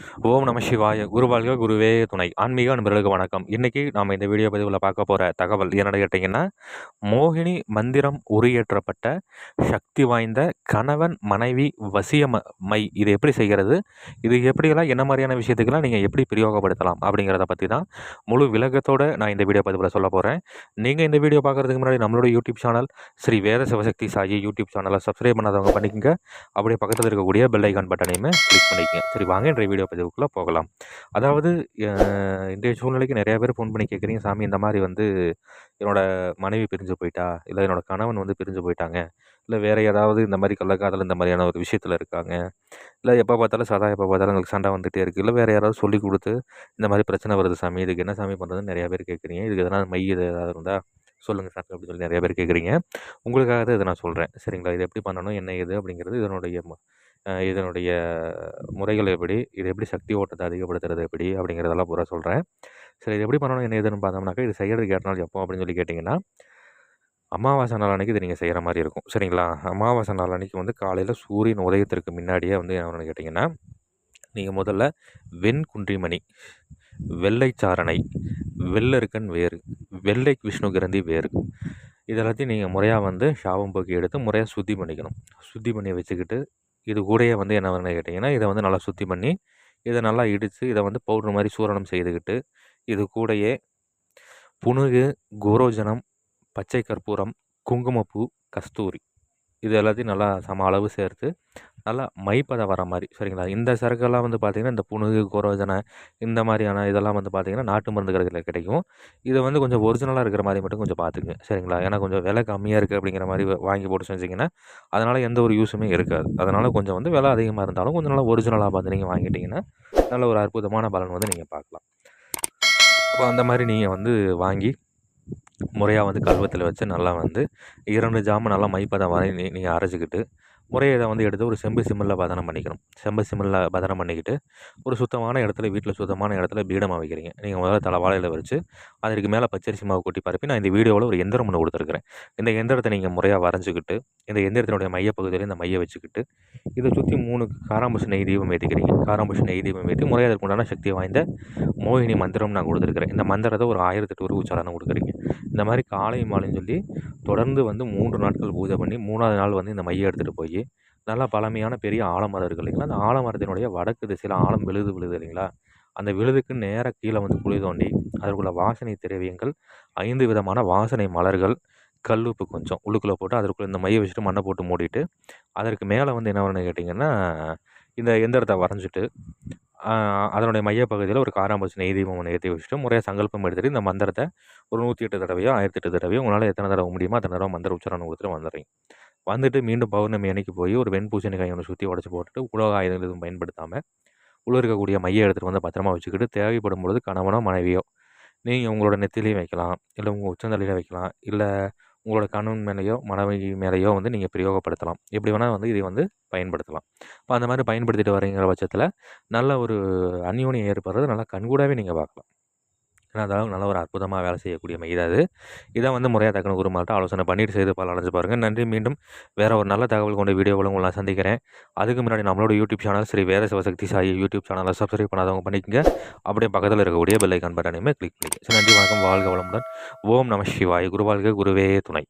ஓம் நம சிவாய! குரு வாழ்க, குருவே துணை. ஆன்மீக நண்பர்களுக்கு வணக்கம். இன்னைக்கு நாம இந்த வீடியோ பதிவுல பார்க்க போற தகவல் என்னன்னு கேட்டீங்கன்னா, மோகினி மந்திரம் உருயேற்றப்பட்ட சக்தி வாய்ந்த கணவன், மனைவி மை இது எப்படி செய்கிறது? இது எப்படியெல்லாம் என்ன மாரியான விஷயத்துக்கெல்லாம் நீங்க எப்படி பிரயோகப்படுத்தலாம்? அப்படிங்கிறத பத்தி தான் முழு விளக்கத்தோட நான் இந்த வீடியோ பதிவுல சொல்லப் போறேன். நீங்க இந்த வீடியோ பார்க்கறதுக்கு முன்னாடி நம்மளோட யூடியூப் சேனல் ஸ்ரீ வேத சிவசக்தி சாயி யூடியூப் சேனலை சப்ஸ்கிரைப் பண்ணாதவங்க பண்ணிக்கங்க. அப்படியே பக்கத்துல இருக்கக்கூடிய பெல் ஐகான் பட்டனையுமே கிளிக் பண்ணிக்கங்க. சரி, வாங்க இன்றைய வீடியோ பதிவுக்குள்ள போகலாம். அதாவது அ இன்றைய சூழ்நிலைக்கு நெறைய பேர் ஃபோன் பண்ணி கேட்குறீங்க, "சாமி இந்த மாரி வந்து என்னோட மனைவி பிரிஞ்சு போயிட்டா, இல்ல என்னோட கணவன் வந்து பிரிஞ்சு போயிட்டாங்க, இல்ல வேற ஏதாவது இந்த மாரி கள்ளக்காதல் இந்த மாரியான ஒரு விஷயத்துல இருக்காங்க. இல்ல எப்ப பார்த்தாலும் எப்ப பார்த்தாலும் எங்களுக்கு சண்டை வந்துட்டே இருக்கு. இல்ல வேற யாராவது சொல்லிக் குடுத்து இந்த மாரி பிரச்சனை வருது சாமி. இதுக்கு என்ன சாமி பண்றதுன்னு?" நெறைய பேர் கேட்குறீங்க. இதுக்கு எதனா மை ஏதாவது இருந்தா சொல்லுங்க சாமி அப்படின்னு சொல்லி நெறைய பேர் கேட்குறீங்க. உங்களுக்காக தான் இத நான் சொல்றேன். சரிங்களா? இது எப்படி பண்ணணும்? என்ன ஏது? அப்படிங்கிறது இதனுடைய முறைகள் எப்படி? இது எப்படி சக்தி ஓட்டத்த அதிகப்படுத்துறது எப்படி? அப்படிங்கிறதெல்லாம் பூரா சொல்றேன். சரி, இது எப்படி பண்ணணும்? என்ன ஏதுன்னு பார்த்தோம்னாக்கா, இது செய்யறதுக்கு ஏற்ற நாள் எப்போ அப்படின்னு சொல்லி கேட்டீங்கன்னா, அமாவாசை நாள் அன்னைக்கு இத நீங்க செய்ற மாரி இருக்கும். சரிங்களா? அமாவாசை நாள் அன்னைக்கு வந்து காலையில சூரியன் உதயத்திற்கு முன்னாடியே வந்து என்ன பண்ணணும்னு கேட்டீங்கன்னா, நீங்க முதல்ல வெண்குன்றிமணி, வெள்ளை சாரணை, வெள்ளெருக்கன் வேறு, வெள்ளை விஷ்ணு கிரந்தி வேறு. இது எல்லாத்தையும் நீங்க முறையா வந்து சாபம் போக்கி எடுத்து முறையா சுத்தி பண்ணிக்கணும். சுத்தி பண்ணி வச்சுக்கிட்டு, இது கூடயே வந்து என்ன பண்ணணும்னு கேட்டீங்கன்னா, இத வந்து நல்லா சுத்தி பண்ணி, இத நல்லா இடிச்சு, இத வந்து பவுடர் மாரி சூரணம் செய்துக்கிட்டு, இது கூடயே புனுகு, கோரோஜனம், பச்சை கற்பூரம், குங்குமப்பூ, கஸ்தூரி இது எல்லாத்தையும் நல்லா சம அளவு சேர்த்து, நல்லா மைப்பதம் வர மாரி சரிங்களா? இந்த சரக்கெல்லாம் வந்து பார்த்தீங்கன்னா, இந்த புனுகு, கோரோஜன இந்த மாரியான இதெல்லாம் வந்து பார்த்தீங்கன்னா, நாட்டு மருந்து கடையில கிடைக்கும். இது வந்து கொஞ்சம் ஒரிஜினலா இருக்கிற மாரி மட்டும் கொஞ்சம் பார்த்துக்கங்க. சரிங்களா? ஏன்னா கொஞ்சம் விலை கம்மியா இருக்கு அப்படிங்கிற மாரி வாங்கி போட்டு செஞ்சீங்கன்னா, அதனால எந்த ஒரு யூஸுமே இருக்காது. அதனால கொஞ்சம் வந்து விலை அதிகமா இருந்தாலும், கொஞ்சம் நல்லா ஒரிஜினலா பார்த்து நீங்க வாங்கிட்டீங்கன்னா, நல்ல ஒரு அற்புதமான பலன் வந்து நீங்க பார்க்கலாம். அப்ப அந்த மாரி நீங்க வந்து வாங்கி முறையா வந்து கல்வத்துல வச்சு நல்லா வந்து 2 ஜாம நல்லா மைப்பதம் வரை நீங்க அரைச்சுக்கிட்டு, முறையா இத வந்து எடுத்து ஒரு செம்பு சிமில்ல பதனம் பண்ணிக்கணும். செம்பு சிமில்ல பதனம் பண்ணிக்கிட்டு, ஒரு சுத்தமான இடத்துல வீட்ல சுத்தமான இடத்துல பீடமா வைக்கிறீங்க. நீங்க முதல்ல தலவாழையில வச்சு, அதற்கு மேல பச்சரிசி மாவு கொட்டி பரப்பி நான் இந்த வீடியோவுல ஒரு எந்திரம் ஒண்ணு குடுத்துருக்கிறேன். இந்த எந்திரத்த நீங்க முறையா வரைஞ்சுக்கிட்டு, இந்த எந்திரத்தினுடைய மையப்பகுதியில இந்த மைய வச்சுக்கிட்டு, இத சுத்தி 3 காராம்பசு நெய் தீபம் ஏத்திக்கிறீங்க. காராம்பசு நெய் தீபம் ஏத்தி முறையா அதற்கு உண்டான சக்தி வாய்ந்த மோகினி மந்திரம் நான் குடுத்துருக்கிறேன். இந்த மந்திரத்த ஒரு 1008 உரு உச்சாரணம் குடுக்குறீங்க. இந்த மாரி காலையும் மாலையும் சொல்லி தொடர்ந்து வந்து 3 நாட்கள் பூஜை பண்ணி 3வது நாள் வந்து இந்த மைய எடுத்துட்டு போயி, நல்லா பழமையான பெரிய ஆலமரம் இருக்கு இல்லைங்களா? அந்த ஆலமரத்தினுடைய வடக்கு திசையில ஆலம் விழுது விழுது இல்லைங்களா? அந்த விழுதுக்கு நேரா கீழ வந்து குழி தோண்டி, அதற்குள்ள வாசனை திரவியங்கள், 5 விதமான வாசனை மலர்கள், கல்லுப்பு கொஞ்சம் உள்ளுக்குள்ள போட்டு அதற்குள்ள இந்த மைய வச்சுட்டு மண்ண போட்டு மூடிட்டு, அதற்கு மேல வந்து என்ன பண்ணணும்னு கேட்டீங்கன்னா, இந்த எந்திரத்த வரைஞ்சுட்டு, அ அதனுடைய மையப்பகுதியில ஒரு காராம்பூச்சி நெய் தீபம் ஒண்ணு ஏத்தி வச்சுட்டு, முறையா சங்கல்பம் எடுத்துட்டு இந்த மந்திரத்த ஒரு 108 தடவையோ, 1008 தடவையோ உங்களால எத்தன தடவ முடியுமோ அத்தன தடவ மந்திர உச்சாரணம் குடுத்துட்டு வந்துர்றீங்க. வந்துட்டு மீண்டும் பௌர்ணமி அன்னைக்கு போய் ஒரு வெண்பூசணிக்காய் ஒண்ணு சுத்தி உடைச்சு போட்டுட்டு, உலோக ஆயுதங்கள் எதுவும் பயன்படுத்தாம, உள்ள இருக்கக்கூடிய மைய எடுத்துட்டு வந்து பத்திரமா வச்சுக்கிட்டு, தேவைப்படும் பொழுது கணவனோ, மனைவியோ நீங்க உங்களோட நெத்தியிலயும் வைக்கலாம், இல்ல உங்க உச்சந்தலையில வைக்கலாம், இல்ல உங்களோட கணவன் மேலயோ, மனைவி மேலயோ வந்து நீங்க பிரயோகப்படுத்தலாம். எப்படி வேணா வந்து இதை வந்து பயன்படுத்தலாம். இப்ப அந்த மாரி பயன்படுத்திட்டு வரீங்கிற பட்சத்தில, நல்ல ஒரு அந்யோன்யம் ஏற்படுறது நல்லா கண்கூடாவே நீங்க பார்க்கலாம். ஏன்னா, அதாவது நல்ல ஒரு அற்புதமா வேலை செய்யக்கூடிய மை தான் அது. இத வந்து முறையா தக்கன குருமால்ட்ட ஆலோசனை பண்ணிட்டு செய்து பலனடைஞ்சு பாருங்க. நன்றி. மீண்டும் வேற ஒரு நல்ல தகவல் கொண்ட வீடியோவுல உங்கள நான் சந்திக்கிறேன். அதுக்கு முன்னாடி நம்மளோட யூடியூப் சேனல் ஸ்ரீ வேத சிவசக்தி சாயி யூடியூப் சேனல சப்ஸ்கிரைப் பண்ணாதவங்க பண்ணிக்கங்க. அப்படியே பக்கத்தில இருக்கக்கூடிய பெல் ஐகான் பட்டனையுமே கிளிக் பண்ணிக்கங்க. சரி, நன்றி, வணக்கம். வாழ்க வளமுடன். ஓம் நம சிவாய! குரு வாழ்க, குருவே துணை.